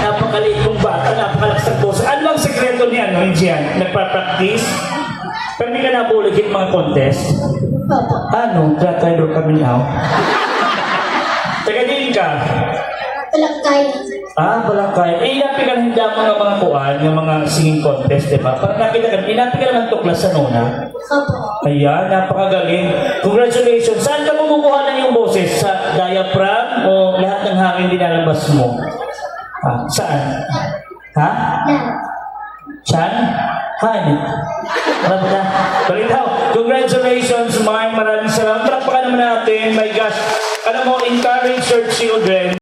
Napakaliit kong bata, napakalaksang boss. Ano ang sekreto niya, no? Diyan, nagpa-practice? Pero hindi ka nabuligin mga contest? Ano? Try-try kami now. Taga-din ka? Palangkay. Balangkay. Inapi ka ng mga kuan, yung mga singing contest, di ba? Parang nakita ka, inapi ka naman tuklas sa nona. Ayan, napakagaling. Congratulations. Saan ka kumukuha na yung boses? Sa diaphragm o lahat ng hangin dinalabas mo? Saan? Ha? Chan? Hanip? Alam mo na? Balitaw. Congratulations, Mark. Maraming salamat. Palakpakan naman natin. My gosh. Alam mo, encourage your children.